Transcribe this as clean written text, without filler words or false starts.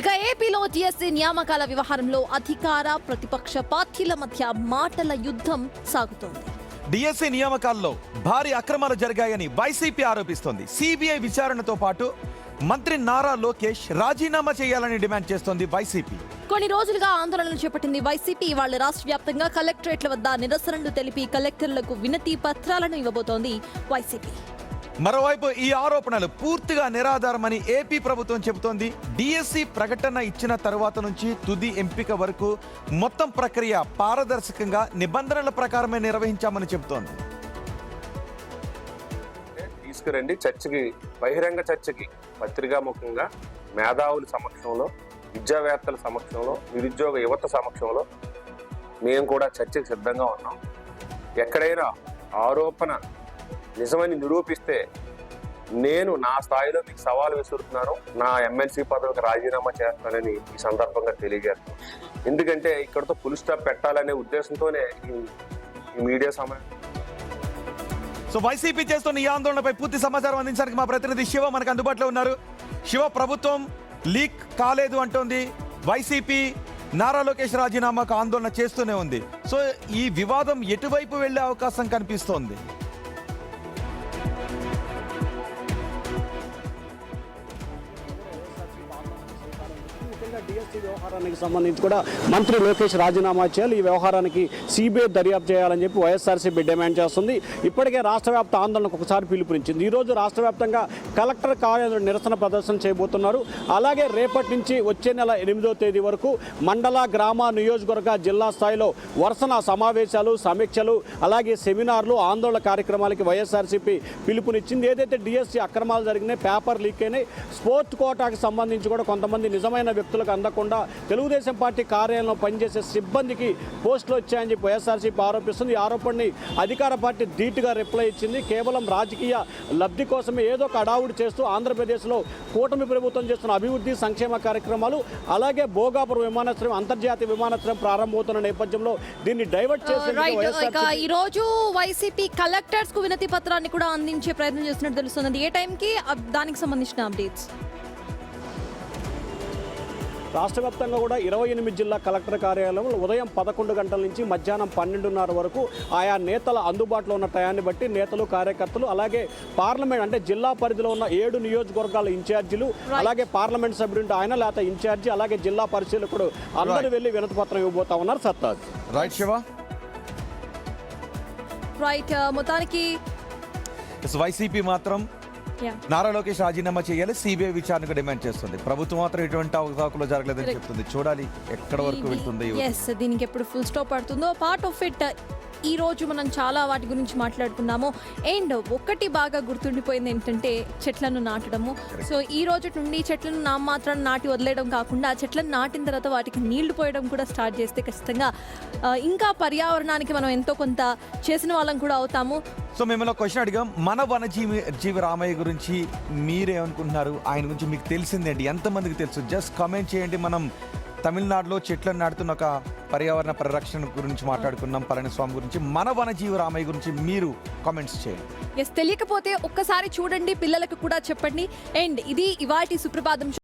ఇక ఏపీలో టీఎస్సీ నియామకాల వ్యవహారంలో అధికార ప్రతిపక్ష పార్టీల మధ్య మాటల యుద్ధం సాగుతోంది. డిఎస్సీ నియామకాల్లో భారీ అక్రమాలు జరిగాయని వైసీపీ ఆరోపిస్తోంది. సిబిఐ విచారణతో పాటు మంత్రి నారా లోకేష్ రాజీనామా చేయాలని డిమాండ్ చేస్తోంది వైసీపీ. కొన్ని రోజులుగా ఆందోళనలు చేపట్టింది వైసీపీ. ఇవాళ రాష్ట్ర వ్యాప్తంగా కలెక్టరేట్ల వద్ద నిరసనలు తెలిపి కలెక్టర్లకు వినతి పత్రాలను ఇవ్వబోతోంది వైసీపీ. మరోవైపు ఈ ఆరోపణలు పూర్తిగా నిరాధారమని ఏపీ ప్రభుత్వం చెబుతోంది. డిఎస్సీ ప్రకటన ఇచ్చిన తరువాత నుంచి తుది ఎంపిక వరకు మొత్తం ప్రక్రియ పారదర్శకంగా నిబంధనల ప్రకారమే నిర్వహించామని చెబుతోంది. తీసుకురండి చర్చకి, బహిరంగ చర్చకి, పత్రికాముఖంగా మేధావుల సమక్షంలో, విద్యావేత్తల సమక్షంలో, నిరుద్యోగ యువత సమక్షంలో మేము కూడా చర్చకు సిద్ధంగా ఉన్నాం. ఎక్కడైనా ఆరోపణ నిజమని నిరూపిస్తే నేను నా స్థాయిలో మీకు సవాల్ విసురుతున్నాను, నా ఎమ్మెల్సీ పదవికి రాజీనామా చేస్తానని ఈ సందర్భంగా తెలియజేస్తాను. ఎందుకంటే ఇక్కడతో ఫుల్ స్టాప్ పెట్టాలనే ఉద్దేశంతోనే ఈ మీడియా సమయం. సో వైసీపీ చేస్తున్న ఈ ఆందోళనపై పూర్తి సమాచారం అందించడానికి మా ప్రతినిధి శివ మనకు అందుబాటులో ఉన్నారు. శివ, ప్రభుత్వం లీక్ కాలేదు అంటోంది, వైసీపీ నారా లోకేష్ రాజీనామాకు ఆందోళన చేస్తూనే ఉంది. సో ఈ వివాదం ఎటువైపు వెళ్లే అవకాశం కనిపిస్తోంది? డిఎస్సీ వ్యవహారానికి సంబంధించి కూడా మంత్రి లోకేష్ రాజీనామా చేయాలి, ఈ వ్యవహారానికి సిబిఐ దర్యాప్తు చేయాలని చెప్పి వైఎస్ఆర్సీపీ డిమాండ్ చేస్తుంది. ఇప్పటికే రాష్ట్ర వ్యాప్త ఆందోళనకు ఒకసారి పిలుపునిచ్చింది. ఈరోజు రాష్ట్ర వ్యాప్తంగా కలెక్టర్ కార్యాలయంలో నిరసన ప్రదర్శన చేయబోతున్నారు. అలాగే రేపటి నుంచి వచ్చే నెల 8వ తేదీ వరకు మండల, గ్రామ, నియోజకవర్గ, జిల్లా స్థాయిలో వరుసన సమావేశాలు, సమీక్షలు, అలాగే సెమినార్లు, ఆందోళన కార్యక్రమాలకి వైఎస్ఆర్సీపీ పిలుపునిచ్చింది. ఏదైతే డిఎస్సీ అక్రమాలు జరిగినాయి, పేపర్ లీక్ అయినాయి, స్పోర్ట్స్ కోటాకి సంబంధించి కూడా కొంతమంది నిజమైన వ్యక్తులకు అందకుండా తెలుగుదేశం పార్టీ కార్యాలయంలో పనిచేసే సిబ్బందికి పోస్టులు వచ్చాయని చెప్పి వైఎస్ఆర్సీపీ ఆరోపిస్తుంది. ఈ ఆరోపణని అధికార పార్టీ ధీటుగా రిప్లై ఇచ్చింది. కేవలం రాజకీయ లబ్ధి కోసమే ఏదో ఒక అడావుడి చేస్తూ ఆంధ్రప్రదేశ్లో కూటమి ప్రభుత్వం చేస్తున్న అభివృద్ధి సంక్షేమ కార్యక్రమాలు, అలాగే భోగాపురం విమానాశ్రయం, అంతర్జాతీయ విమానాశ్రయం ప్రారంభమవుతున్న నేపథ్యంలో దీన్ని డైవర్ట్ చేసి ఈ రోజు వైసీపీ కలెక్టర్స్ కు వినతి పత్రాన్ని కూడా అందించే ప్రయత్నం చేస్తున్నట్టు తెలుస్తుంది. ఏ టైంకి దానికి సంబంధించిన అప్డేట్స్? రాష్ట్ర వ్యాప్తంగా కూడా 28 జిల్లా కలెక్టర్ కార్యాలయంలో ఉదయం 11 గంటల నుంచి మధ్యాహ్నం 12:30 వరకు ఆయా నేతల అందుబాటులో ఉన్న టయాన్ని బట్టి నేతలు, కార్యకర్తలు, అలాగే పార్లమెంట్ అంటే జిల్లా పరిధిలో ఉన్న 7 నియోజకవర్గాల ఇన్ఛార్జీలు, అలాగే పార్లమెంట్ సభ్యుడు ఆయన లేకపోతే ఇన్ఛార్జి, అలాగే జిల్లా పరిశీలకుడు అందరూ వెళ్ళి వినతి పత్రం ఇవ్వబోతా ఉన్నారు. సత్తాజ్ మొత్తానికి వైసీపీ మాత్రం నారా లోకేష్ రాజీనామా చేయాలి, సిబిఐ విచారణకు డిమాండ్ చేస్తుంది. ప్రభుత్వం మాత్రం ఎటువంటి అవకాశాలు జరగలేదని చెప్తుంది. చూడాలి ఎక్కడ వరకు వెళ్తుంది. దీనికి ఎప్పుడు ఫుల్ స్టాప్ పడుతుందో. పార్ట్ ఆఫ్ ఇట్ ఈ రోజు మనం చాలా వాటి గురించి మాట్లాడుకున్నాము. అండ్ ఒకటి బాగా గుర్తుండిపోయింది ఏంటంటే చెట్లను నాటడము. సో ఈ రోజు నుండి చెట్లను నామాత్రం నాటి వదిలేయడం కాకుండా చెట్లను నాటిన తర్వాత వాటికి నీళ్లు పోయడం కూడా స్టార్ట్ చేస్తే ఖచ్చితంగా ఇంకా పర్యావరణానికి మనం ఎంతో కొంత చేసిన వాళ్ళం కూడా అవుతాము. సో మేము క్వశ్చన్ అడిగాం, మన వనజీవి రామయ్య గురించి మీరేమనుకుంటున్నారు? ఆయన గురించి మీకు తెలిసిందేంటి? ఎంతమందికి తెలుసు? జస్ట్ కామెంట్ చేయండి. మనం తమిళనాడులో చెట్లను నాటుతున్న ఒక పర్యావరణ పరిరక్షణ గురించి మాట్లాడుకున్నాం, పళనిస్వామి గురించి. మన వనజీవి రామయ్య గురించి మీరు కామెంట్స్ చేయండి. తెలియకపోతే ఒక్కసారి చూడండి, పిల్లలకు కూడా చెప్పండి. అండ్ ఇది ఇవాల్టి సుప్రభాతం.